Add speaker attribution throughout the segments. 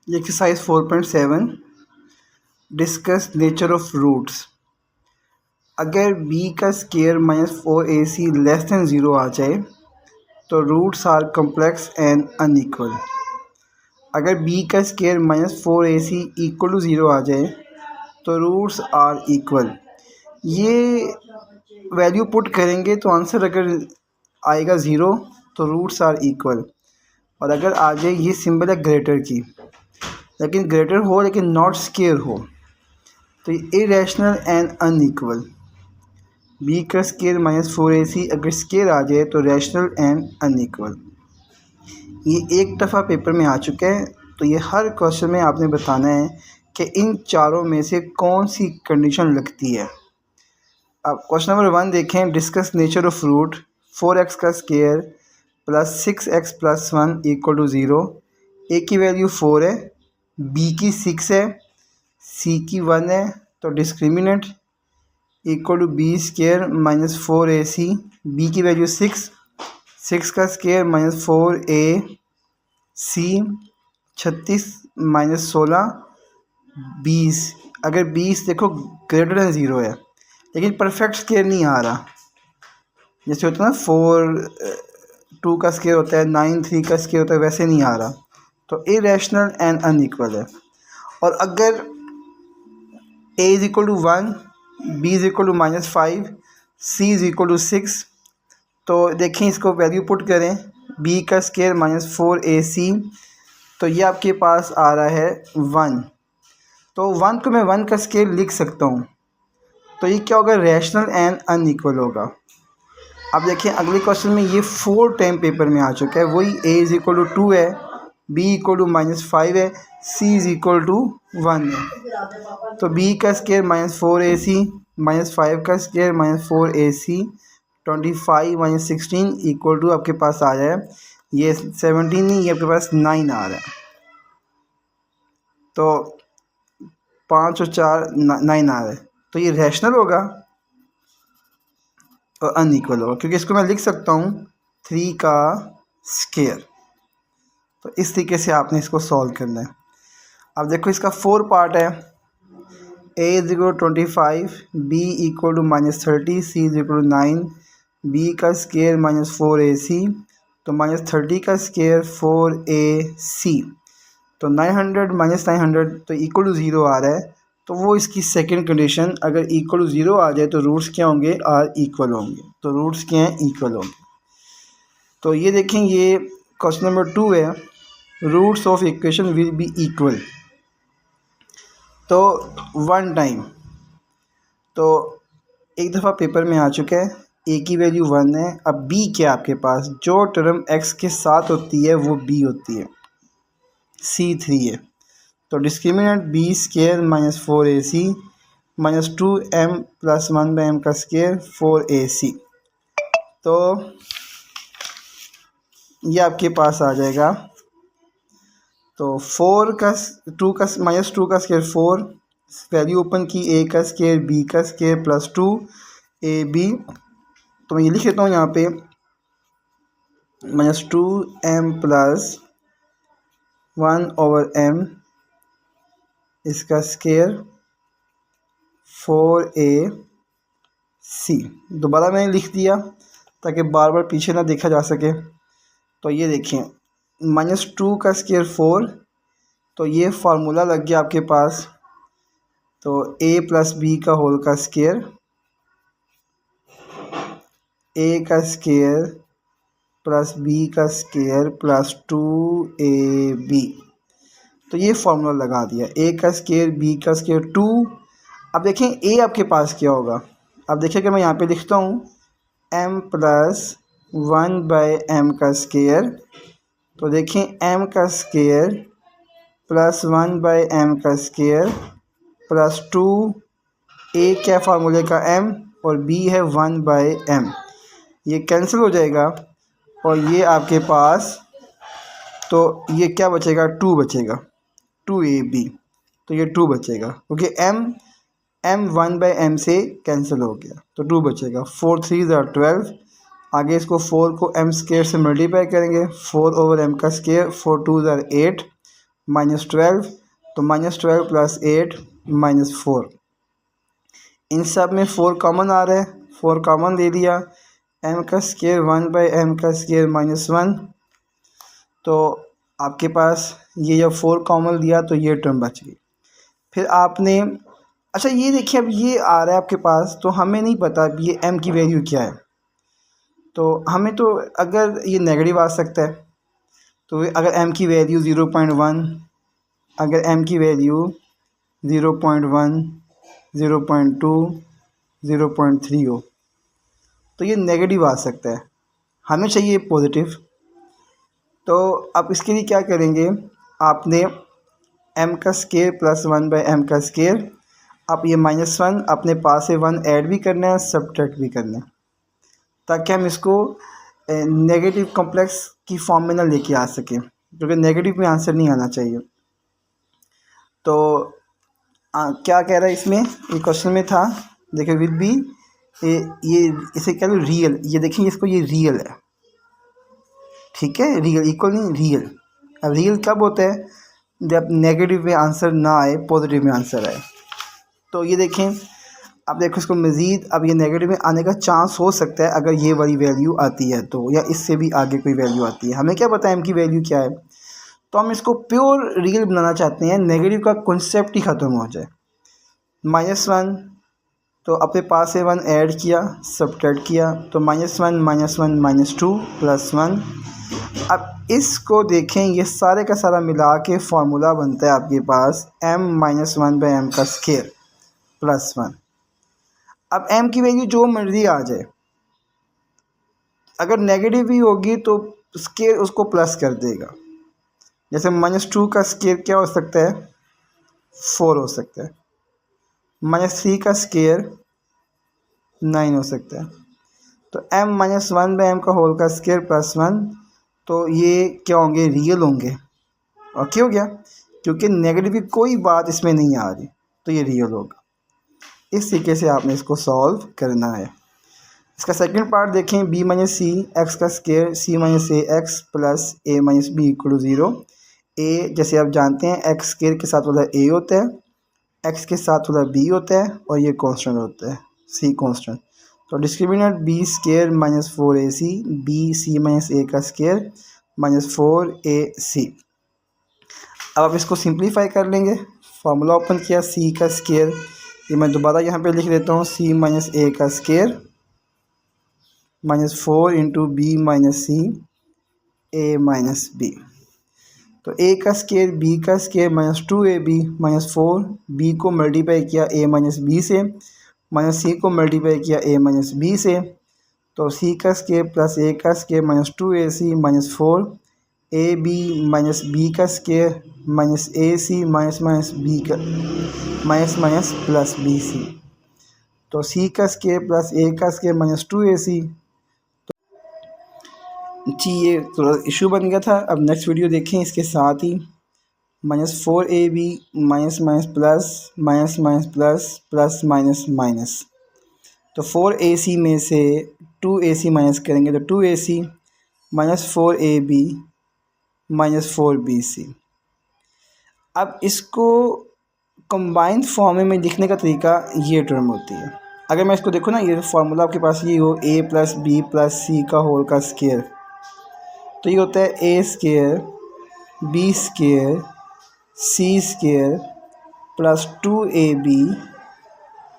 Speaker 1: Exercise 4.7 discuss nature of roots. अगर b का square -4ac less than 0 आ जाए तो roots are complex and unequal. अगर b का स्केयर -4ac इक्वल टू 0 आ जाए तो रूट्स आर इक्वल। ये वैल्यू पुट करेंगे तो आंसर अगर आएगा 0 तो रूट्स आर इक्वल, और अगर आ जाए ये सिंबल है ग्रेटर की, लेकिन ग्रेटर हो लेकिन नॉट स्केयर हो तो ये इरेशनल एंड अनइक्वल। b का स्केयर -4ac अगर स्केयर आ जाए तो रैशनल एंड अनइक्वल। ये एक दफ़ा पेपर में आ चुका है, तो ये हर क्वेश्चन में आपने बताना है कि इन चारों में से कौन सी कंडीशन लगती है। अब क्वेश्चन नंबर 1 देखें, discuss nature of root 4x का square plus 6x plus 1 equal to 0। A की वैल्यू 4 है, बी की 6 है, सी की 1 है, तो discriminant equal to B square -4ac। B की वैल्यू 6 का स्केयर -4ac 36 -16 20। अगर 20 देखो ग्रेटर दैन 0 है लेकिन परफेक्ट स्केयर नहीं आ रहा, जैसे होता है ना 4 2 का स्केयर होता है, 9 3 का स्केयर होता है, वैसे नहीं आ रहा, तो इरेशनल एंड अनइक्वल है। और अगर a is equal to 1, b is equal to -5, c is equal to 6, तो देखें इसको वैल्यू पुट करें, b का स्केयर -4ac, तो ये आपके पास आ रहा है 1। तो 1 को मैं 1 का स्केयर लिख सकता हूँ, तो ये क्या होगा, रैशनल एंड अनइक्वल होगा। अब देखिए अगले क्वेश्चन में ये 4 टाइम पेपर में आ चुका है, वही a इज इक्वल टू 2 है, b इक्वल टू -5 है, c इज इक्वल टू 1 है। तो b का स्केयर -4ac, -5 का स्केयर -4ac, 25 -16 इक्वल टू आपके पास आ जाए, ये 17 नहीं, ये आपके पास 9 आ रहा है। तो 5 और 4 9 आ रहा है, तो ये रैशनल होगा और अनइक्वल होगा, क्योंकि इसको मैं लिख सकता हूँ 3 का स्केयर। तो इस तरीके से आपने इसको सॉल्व करना है। अब देखो इसका 4 पार्ट है, a is equal to 25, b equal to -30, c is equal to 9, b का स्केयर -4ac, तो -30 का स्केयर 4ac, तो 900 -900 तो इक्वल टू 0 आ रहा है। तो वो इसकी सेकंड कंडीशन, अगर इक्वल टू 0 आ जाए तो रूट्स क्या होंगे, आर इक्वल होंगे। तो रूट्स क्या हैं, इक्वल होंगे। तो ये देखें, ये क्वेश्चन नंबर 2 है, roots of equation will be equal. तो 1 टाइम, तो एक दफ़ा पेपर में आ चुका है, a की वैल्यू 1 है। अब b क्या आपके पास, जो टर्म x के साथ होती है वो b होती है, c 3 है, तो discriminant b square -4ac -2m plus 1/m का स्केयर 4ac। तो ये आपके पास आ जाएगा, तो 4 का 2 का -2 का स्केयर 4, वैल्यू ओपन की, a का स्केयर b का स्केयर प्लस 2ab। तो मैं ये लिख लेता हूँ यहाँ पे -2m प्लस 1/m इसका स्केयर 4ac। दोबारा मैंने लिख दिया ताकि बार बार पीछे ना देखा जा सके। तो ये देखिए -2 का स्केयर 4, तो ये फार्मूला लग गया आपके पास, तो a प्लस b का होल का स्केयर, a का स्केयर प्लस b का स्केयर प्लस 2ab। तो ये फार्मूला लगा दिया, a का स्केयर b का स्केयर 2। अब देखें a आपके पास क्या होगा। अब देखिए कि मैं यहाँ पे लिखता हूँ m प्लस 1/m का स्केयर, तो देखें m का स्केयर प्लस 1/m का स्केयर प्लस 2, a क्या फार्मूले का m और b है 1/m, ये कैंसिल हो जाएगा और ये आपके पास, तो ये क्या बचेगा, 2 बचेगा, 2ab। तो ये 2 बचेगा क्योंकि m 1/m से कैंसिल हो गया, तो 2 बचेगा। 4 3 = 12। आगे इसको 4 को m स्केयर से मल्टीप्लाई करेंगे, 4/m का स्केयर, 4 2 = 8, -12, तो -12 + 8 -4। इन सब में 4 कॉमन आ रहा है, 4 कॉमन ले लिया। m का स्क्वायर 1/m का स्क्वायर -1, तो आपके पास ये जब 4 कॉमन लिया तो ये टर्म बच गई। फिर आपने अच्छा ये देखिए, अब ये आ रहा है आपके पास, तो हमें नहीं पता अब ये m की वैल्यू क्या है। तो हमें तो अगर ये नेगेटिव आ सकता है, तो अगर m की वैल्यू 0.1, अगर m की वैल्यू 0.1, 0.2, 0.3 हो तो ये नेगेटिव आ सकता है, हमें चाहिए पॉजिटिव। तो अब इसके लिए क्या करेंगे, आपने m का स्क्वायर प्लस 1/m का स्क्वायर, आप ये -1 अपने पास से 1 ऐड भी करना है, सब्ट्रैक्ट भी करना है, ताकि हम इसको नेगेटिव कॉम्प्लेक्स की फॉर्म में ना लेके आ सकें, क्योंकि नेगेटिव में आंसर नहीं आना चाहिए। तो क्या कह रहा है इसमें, ये क्वेश्चन में था, देखिए विल बी ये इसे कह लो रियल, ये देखेंगे इसको, ये रियल है, ठीक है, रियल इक्वल नहीं, रियल। अब रियल कब होता है, जब नेगेटिव में आंसर ना आए, पॉजिटिव में आंसर आए। तो ये देखें, अब देखो इसको मज़ीद, अब ये नेगेटिव में आने का चांस हो सकता है अगर ये वाली वैल्यू आती है तो, या इससे भी आगे कोई वैल्यू आती है, हमें क्या पता है m की वैल्यू क्या है। तो हम इसको प्योर रियल बनाना चाहते हैं, नेगेटिव का कॉन्सेप्ट ही ख़त्म हो जाए। -1, तो अपने पास से 1 ऐड किया, सब्ट्रैक्ट किया, तो -1 -1 -2 +1। अब इसको देखें, ये सारे का सारा मिला के फार्मूला बनता है आपके पास m - 1/m का स्क्वायर +1। अब m की वैल्यू जो मर्जी आ जाए, अगर नेगेटिव भी होगी तो स्क्वायर उसको प्लस कर देगा। जैसे -2 का स्क्वायर क्या हो सकता है, 4 हो सकता है, -3 का स्क्वायर 9 हो सकता है। तो m - 1/m का होल का स्क्वायर +1, तो ये क्या होंगे, रियल होंगे। और क्यों हो गया, क्योंकि नेगेटिव की कोई बात इसमें नहीं आ रही, तो ये रियल होगा। इस तरीके से आपने इसको सॉल्व करना है। इसका सेकंड पार्ट देखें, b - c x का square c - a x plus a - b = 0। a जैसे आप जानते हैं x स्क्वायर के साथ वाला a होता है, x के साथ वाला b होता है, और ये कांस्टेंट होता है c कांस्टेंट। तो discriminant b square -4ac, b c - a का स्क्वायर -4ac। अब आप इसको सिंप्लीफाई कर लेंगे, फार्मूला ओपन किया, c का स्क्वायर, ये मैं दोबारा यहाँ पे लिख देता हूँ, c - a का square -4 × b - c a - b। तो a का स्क्वायर b का स्क्वायर -2ab -4, b को मल्टीप्लाई किया a - b से, -c को मल्टीप्लाई किया a - b से, तो c का स्क्वायर प्लस a का स्क्वायर -2ac -4, ab -b का स्क्वायर -ac b का प्लस bc, तो c का स्क्वायर प्लस a का स्क्वायर -2ac। जी, ये थोड़ा इशू बन गया था। अब नेक्स्ट वीडियो देखें इसके साथ ही, -4ab प्लस माइनस, तो 4ac में से 2ac माइनस करेंगे तो 2ac, -4ab -4bc। अब इसको कंबाइंड फॉर्म में लिखने का तरीका ये टर्म होती है। अगर मैं इसको देखूँ ना, ये फार्मूला आपके पास ये हो, a + b + c का होल का स्क्वायर, तो ये होता है a square b square c square plus 2ab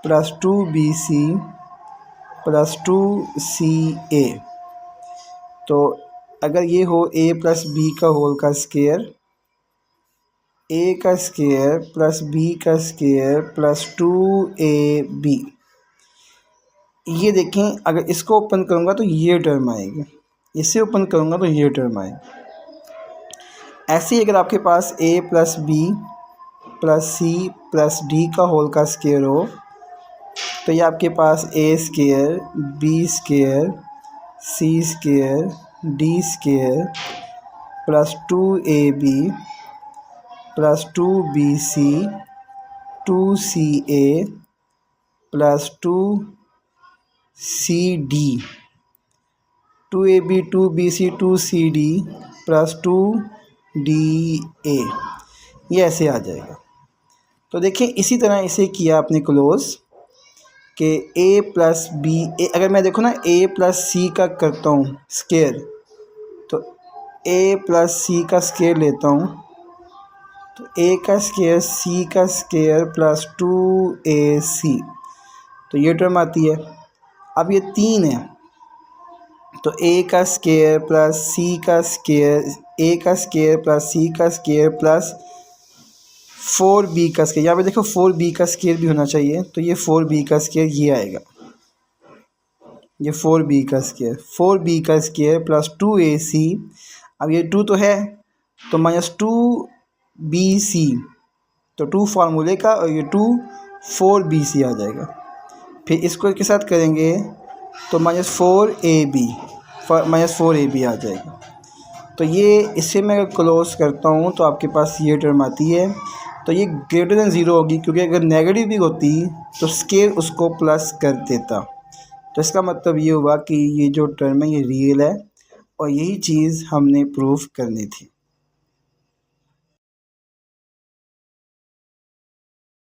Speaker 1: plus 2bc plus 2ca। तो अगर ये हो a + b का होल का स्क्वायर, a का स्क्वायर प्लस b का स्क्वायर प्लस 2ab, ये देखें, अगर इसको ओपन करूँगा तो ये टर्म आएगी, इसे ओपन करूँगा तो ये टर्म आएगी। ऐसे ही अगर आपके पास a + b + c + d का होल का स्क्वायर हो, तो ये आपके पास a square b square c square d square plus 2ab plus 2bc 2ca plus 2cd, 2ab 2bc 2cd plus 2da। ये ऐसे आ जाएगा। तो देखिए इसी तरह इसे किया आपने क्लोज कि a प्लस बी, अगर मैं देखो ना a प्लस सी का करता हूँ स्केयर, तो a प्लस सी का स्केयर लेता हूँ, तो a का स्केयर c का स्केयर प्लस 2ac, तो ये टर्म आती है। अब ये 3 है, तो a का स्केयर प्लस c का स्केयर, a का स्केयर प्लस c का स्केयर प्लस 4b का स्केयर। यहाँ पे देखो 4b का स्केयर भी होना चाहिए, तो ये 4b का स्केयर ये आएगा, ये 4b का स्केयर, 4b का स्केयर प्लस 2ac। अब ये 2 तो है, तो माइनस 2bc, तो 2 फार्मूले का और ये 2 4bc आ जाएगा। फिर इसको के साथ करेंगे तो -4ab आ जाएगा। तो ये इससे मैं अगर क्लोज करता हूँ तो आपके पास ये टर्म आती है। तो ये ग्रेटर देन ज़ीरो होगी, क्योंकि अगर नेगेटिव भी होती तो स्केयर उसको प्लस कर देता। तो इसका मतलब ये हुआ कि ये जो टर्म है ये रियल है, और यही चीज़ हमने प्रूफ करनी थी।